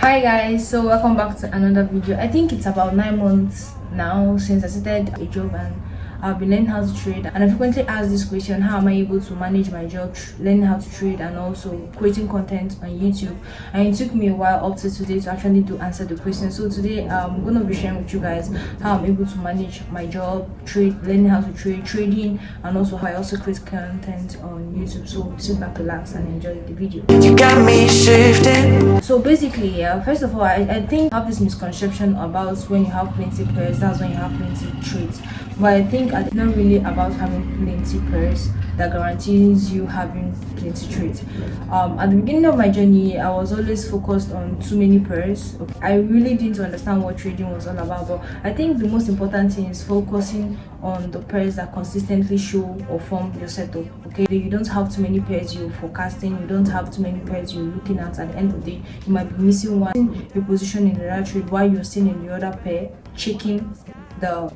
Hi guys, so welcome back to another video. I think it's about 9 months now since I started a job and I've been learning how to trade, and I frequently ask this question: how am I able to manage my job, learning how to trade and also creating content on YouTube? And it took me a while up to today to actually answer the question. So today I'm going to be sharing with you guys how I'm able to manage my job, learning how to trade, trading, and also how I also create content on YouTube. So sit back, relax and enjoy the video. You got me shifting. So basically, first of all, I think I have this misconception about when you have plenty pairs, that's when you have plenty trades. But I think it's not really about having plenty pairs that guarantees you having plenty trades. At the beginning of my journey, I was always focused on too many pairs. I really didn't understand what trading was all about, but I think the most important thing is focusing on the pairs that consistently show or form your setup. Okay, you don't have too many pairs you're forecasting, you don't have too many pairs you're looking at the end of the day. You might be missing one, your position in the other trade while you're still in the other pair checking the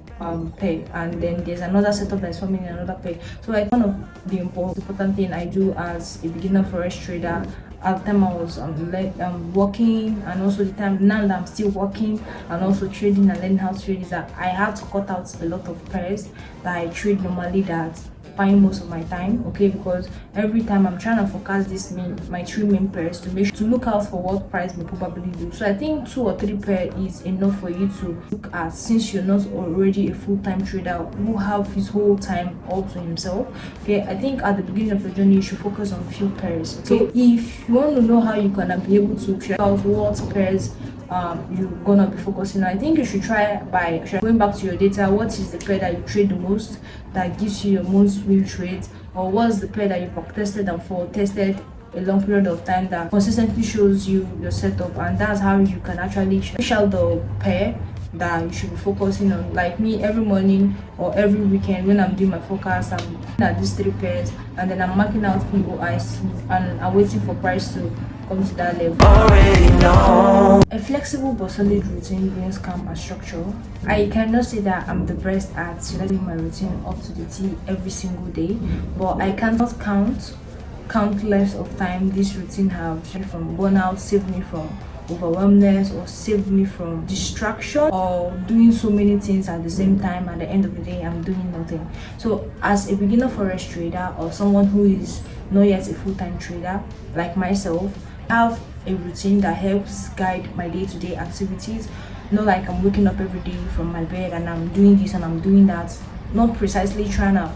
pair, and then there's another setup that's forming another pair. So I one of the important thing I do as a beginner forex trader at the time I was working, and also the time now that I'm still working and also trading and learning how to trade, is that I have to cut out a lot of pairs that I trade normally that buying most of my time. Okay, because every time I'm trying to forecast my three main pairs to look out for what price may probably do. So I think 2 or 3 pair is enough for you to look at, since you're not already a full-time trader who have his whole time all to himself. Okay, I think at the beginning of your journey you should focus on few pairs. Okay, so if you want to know how you can be able to check out what pairs you're gonna be focusing on, I think you should try by going back to your data. What is the pair that you trade the most, that gives you your most win trades, or what's the pair that you've tested and tested a long period of time that consistently shows you your setup, and that's how you can actually fish out the pair that you should be focusing on. Like me, every morning or every weekend when I'm doing my forecast, I'm looking at these 3 pairs and then I'm marking out POIC and I'm waiting for price to come to that level. Already know. A flexible but solid routine brings calm and structure. I cannot say that I'm the best at selecting my routine up to the T every single day, but I cannot countless of time this routine have saved from burnout, saved me from overwhelmness, or saved me from distraction or doing so many things at the same time. At the end of the day, I'm doing nothing. So as a beginner forex trader or someone who is not yet a full-time trader like myself, I have a routine that helps guide my day-to-day activities. Not like I'm waking up every day from my bed and I'm doing this and I'm doing that, not precisely trying to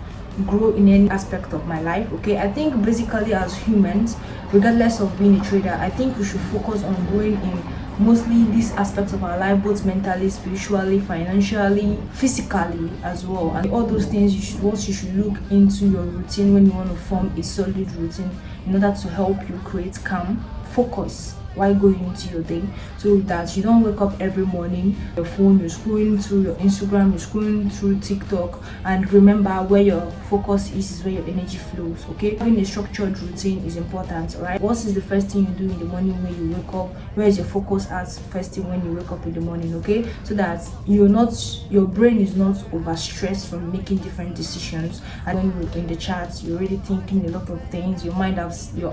grow in any aspect of my life. Okay, I think basically as humans, regardless of being a trader, I think we should focus on growing in mostly these aspects of our life, both mentally, spiritually, financially, physically as well. And all those things you should look into your routine when you want to form a solid routine in order to help you create calm, focus while going into your day, so that you don't wake up every morning, your phone, you're scrolling through your Instagram, you're scrolling through TikTok, and remember where your focus is where your energy flows. Okay, having a structured routine is important. All right, what is the first thing you do in the morning when you wake up? Where is your focus at first thing when you wake up in the morning? Okay, so that your brain is not overstressed from making different decisions, and when you're in the charts, you're already thinking a lot of things. Your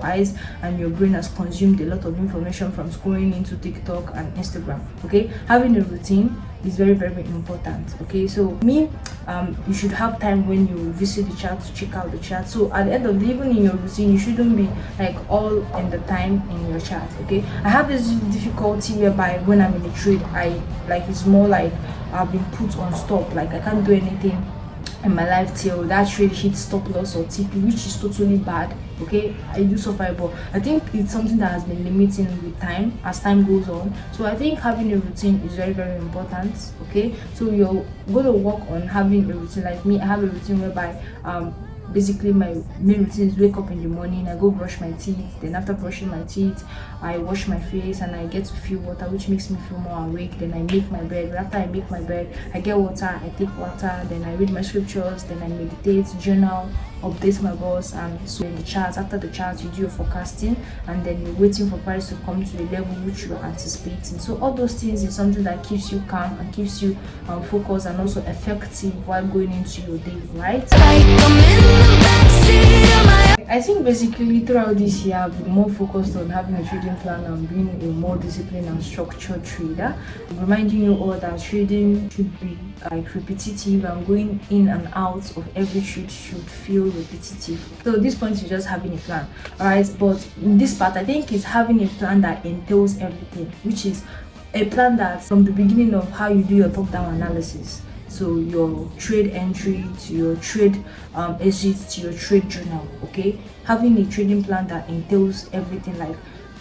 eyes and your brain has consumed a lot of information from scrolling into TikTok and Instagram. Okay, having a routine is very, very important. Okay, so me, you should have time when you visit the chart to check out the chart. So at the end of the day, even in your routine, you shouldn't be like all in the time in your chart. Okay, I have this difficulty whereby when I'm in a trade, it's more like I've been put on stop, like I can't do anything in my life till that trade hits stop loss or TP, which is totally bad. Okay, I do suffer, but I think it's something that has been limiting with time as time goes on. So I think having a routine is very, very important. Okay, so you're going to work on having a routine. Like me, I have a routine whereby basically my main routine is wake up in the morning, I go brush my teeth, then after brushing my teeth I wash my face and I get to feel water, which makes me feel more awake. Then I make my bed. After I make my bed, I get water, I take water, then I read my scriptures, then I meditate, journal, update my boss. And so in the charts, after the charts you do your forecasting, and then you're waiting for price to come to the level which you're anticipating. So all those things is something that keeps you calm and keeps you focused and also effective while going into your day, right? I I think basically throughout this year I've been more focused on having a trading plan and being a more disciplined and structured trader. I'm reminding you all that trading should be like repetitive, and going in and out of every trade should feel repetitive. So this point is just having a plan, alright? But in this part, I think it's having a plan that entails everything, which is a plan that from the beginning of how you do your top-down analysis, so your trade entry to your trade exit to your trade journal. Okay, having a trading plan that entails everything, like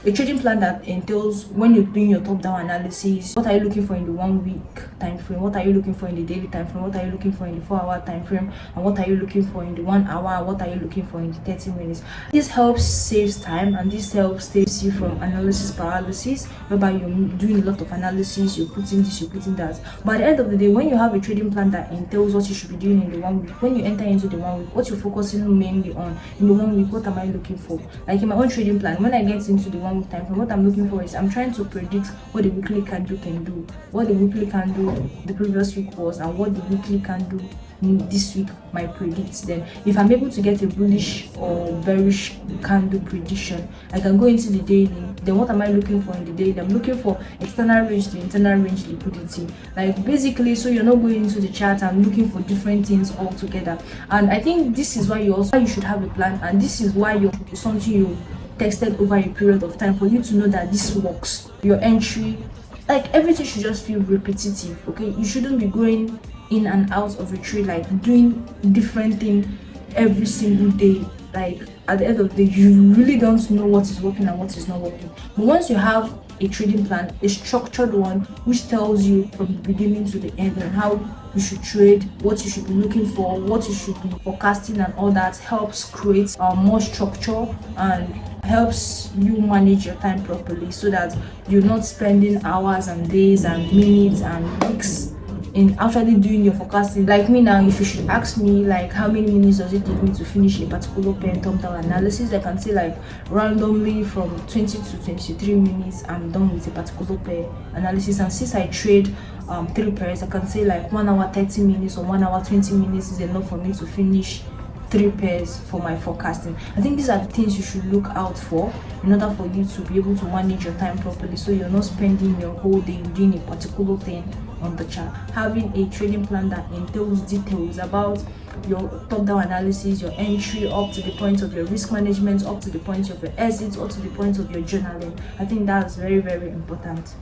a trading plan that entails when you're doing your top-down analysis, what are you looking for in the 1 week time frame, what are you looking for in the daily time frame, what are you looking for in the 4-hour time frame, and what are you looking for in the 1 hour, what are you looking for in the 30 minutes. This helps saves time, and this helps saves you from analysis paralysis, whereby you're doing a lot of analysis, you're putting this, you're putting that. But at the end of the day, when you have a trading plan that entails what you should be doing in the 1 week, when you enter into the 1 week, what you're focusing mainly on in the 1 week, what am I looking for? Like in my own trading plan, when I get into the 1 week time frame, what I'm looking for is I'm trying to predict what the weekly candle can do, what the weekly candle the previous week was, and what the weekly candle this week might predict. Then if I'm able to get a bullish or bearish candle prediction, I can go into the daily. Then what am I looking for in the daily? I'm looking for external range to internal range liquidity, like basically, so you're not going into the chart and looking for different things all together. And I think this is why you should have a plan, and this is why you're something you tested over a period of time for you to know that this works. Your entry, like everything should just feel repetitive. Okay, you shouldn't be going in and out of a trade, like doing different thing every single day. Like at the end of the day, you really don't know what is working and what is not working. But once you have a trading plan, a structured one, which tells you from the beginning to the end and how you should trade, what you should be looking for, what you should be forecasting, and all that, helps create more structure and helps you manage your time properly, so that you're not spending hours and days and minutes and weeks in actually doing your forecasting. Like me now, if you should ask me like how many minutes does it take me to finish a particular pair top-down analysis, I can say like randomly from 20 to 23 minutes I'm done with a particular pair analysis. And since I trade 3 pairs, I can say like 1 hour 30 minutes or 1 hour 20 minutes is enough for me to finish 3 pairs for my forecasting. I think these are the things you should look out for in order for you to be able to manage your time properly, so you're not spending your whole day doing a particular thing on the chart. Having a trading plan that entails details about your top-down analysis, your entry, up to the point of your risk management, up to the point of your exits, up to the point of your journaling. I think that's very, very important.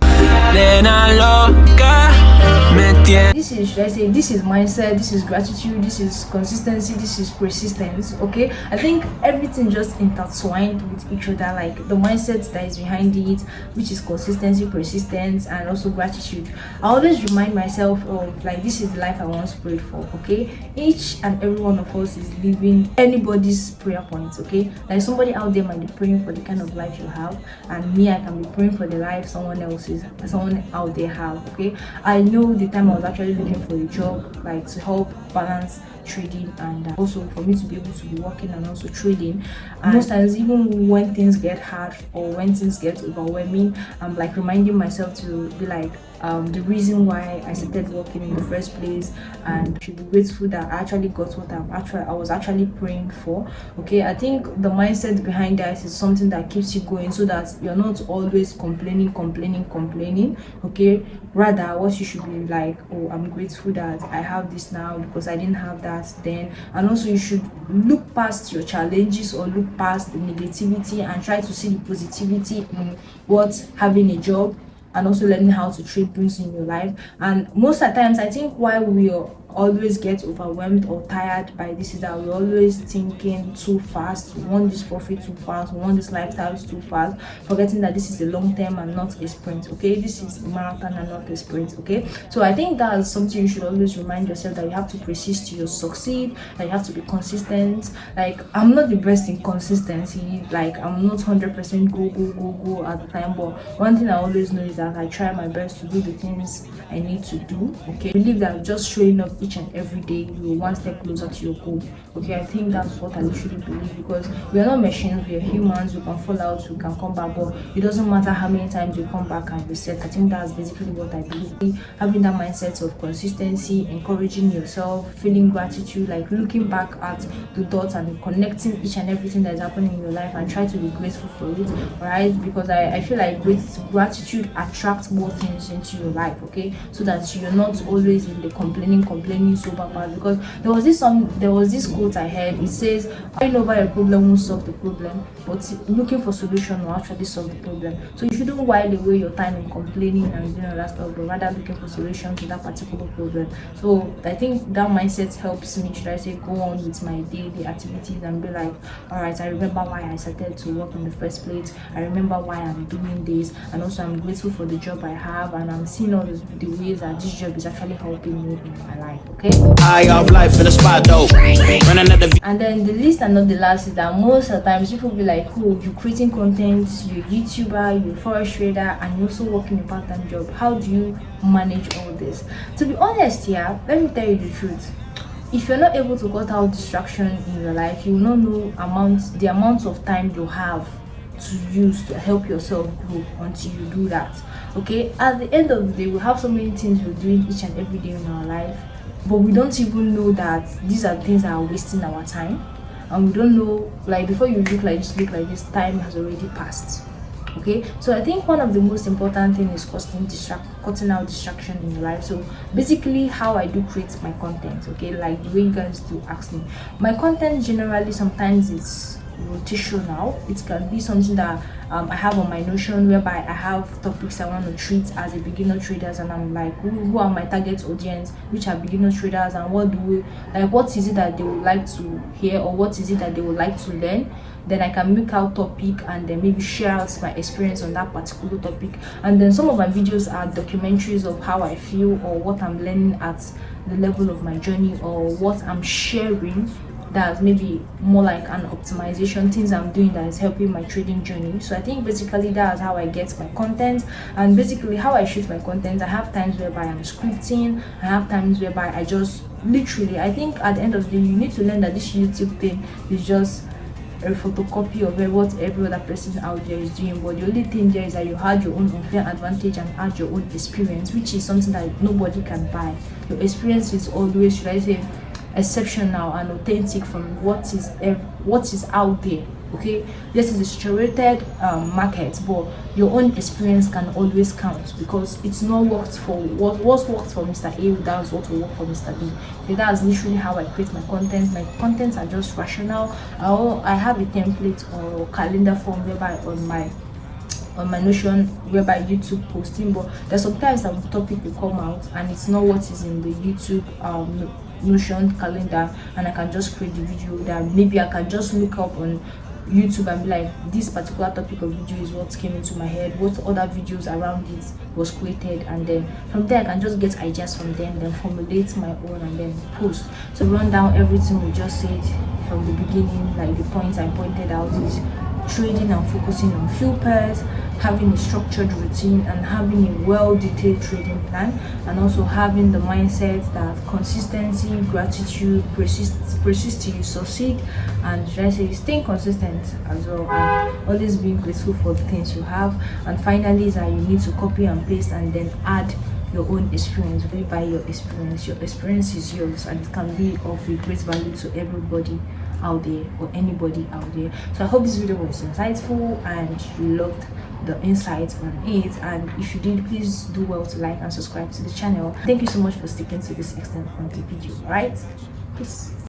This is, should I say, this is mindset, this is gratitude, this is consistency, this is persistence. Okay, I think everything just intertwined with each other, like the mindset that is behind it, which is consistency, persistence, and also gratitude. I always remind myself of like, this is the life I once prayed for. Okay, each and every one of us is living anybody's prayer points. Okay, like somebody out there might be praying for the kind of life you have, and me, I can be praying for the life someone out there have. Okay, I know the time I was actually looking for a job, like to help balance trading and also for me to be able to be working and also trading. And most times, even when things get hard or when things get overwhelming, I'm like reminding myself to be like, the reason why I started working in the first place, and I should be grateful that I actually got what I was actually praying for. Okay, I think the mindset behind that is something that keeps you going, so that you're not always complaining. Okay, rather what you should be like, oh, I'm grateful that I have this now because I didn't have that then. And also you should look past your challenges or look past the negativity and try to see the positivity in what having a job and also learning how to trade brings in your life. And most of the times, I think why we always get overwhelmed or tired by this is that we're always thinking too fast. We want this profit too fast, we want this lifestyle too fast, forgetting that this is a long term and not a sprint. Okay, this is a marathon and not a sprint. Okay, so I think that's something you should always remind yourself, that you have to persist to succeed, that you have to be consistent. Like, I'm not the best in consistency, like I'm not 100% go at the time, but one thing I always know is that I try my best to do the things I need to do. Okay, I believe that just showing up each and every day, you're one step closer to your goal. Okay, I think that's what I literally believe, because we are not machines, we are humans. We can fall out, we can come back, but it doesn't matter how many times you come back and reset. I think that's basically what I believe. Having that mindset of consistency, encouraging yourself, feeling gratitude, like looking back at the dots and connecting each and everything that is happening in your life, and try to be grateful for it, right? Because I feel like gratitude attracts more things into your life, okay, so that you're not always in the complaining so bad. Because there was this quote I heard. It says, "Crying over a problem won't solve the problem, but looking for solution will actually solve the problem." So you shouldn't while away your time in complaining and doing all that stuff, but rather looking for solution to that particular problem. So I think that mindset helps me, should I say, go on with my daily activities and be like, all right, I remember why I started to work in the first place. I remember why I'm doing this, and also I'm grateful for the job I have, and I'm seeing all the ways that this job is actually helping me in my life. Okay. I have life in the spot though. And then the least and not the last is that most of the times people be like, oh, you're creating content, you're a YouTuber, you're a forex trader, and you're also working a part-time job. How do you manage all this? To be honest here, let me tell you the truth. If you're not able to cut out distraction in your life, you will not know the amount of time you have to use to help yourself grow until you do that. Okay, at the end of the day, we have so many things we're doing each and every day in our life, but we don't even know that these are things that are wasting our time, and we don't know, like, before you look like this, time has already passed. Okay, so I think one of the most important thing is cutting out distraction in your life. So basically, how I do create my content, okay, like the way you guys do ask me, my content generally sometimes it's rotational. It can be something that I have on my Notion, whereby I have topics I want to treat as a beginner traders, and I'm like, who are my target audience, which are beginner traders, and what is it that they would like to hear, or what is it that they would like to learn. Then I can make out topic and then maybe share out my experience on that particular topic. And then some of my videos are documentaries of how I feel, or what I'm learning at the level of my journey, or what I'm sharing that's maybe more like an optimization, things I'm doing that is helping my trading journey. So I think basically that's how I get my content. And basically how I shoot my content, I have times whereby I'm scripting, I have times whereby I just literally, I think at the end of the day, you need to learn that this YouTube thing is just a photocopy of what every other person out there is doing, but the only thing there is that you had your own unfair advantage and add your own experience, which is something that nobody can buy. Your experience is always, should I say, exceptional and authentic from what is out there. Okay, this is a saturated market, but your own experience can always count, because it's not worked for what's worked for Mr. A, that's what will work for Mr. B. Okay, that's literally how I create my content. My contents are just rational. I have a template or calendar form whereby on my Notion, whereby YouTube posting, but there's sometimes that the topic will come out and it's not what is in the YouTube Notion calendar, and I can just create the video that maybe I can just look up on YouTube and be like, this particular topic of video is what came into my head, what other videos around it was created, and then from there I can just get ideas from them, then formulate my own and then post. So run down everything we just said from the beginning, like the points I pointed out is trading and focusing on few pairs, having a structured routine, and having a well-detailed trading plan, and also having the mindset that consistency, gratitude, persist till you succeed, and should I say, staying consistent as well, and always being grateful for the things you have. And finally is that you need to copy and paste and then add your own experience. By your experience is yours, and it can be of a great value to everybody out there, or anybody out there. So I hope this video was insightful and you loved the insights on it, and if you did, please do well to like and subscribe to the channel. Thank you so much for sticking to this extent of the video. All right, peace.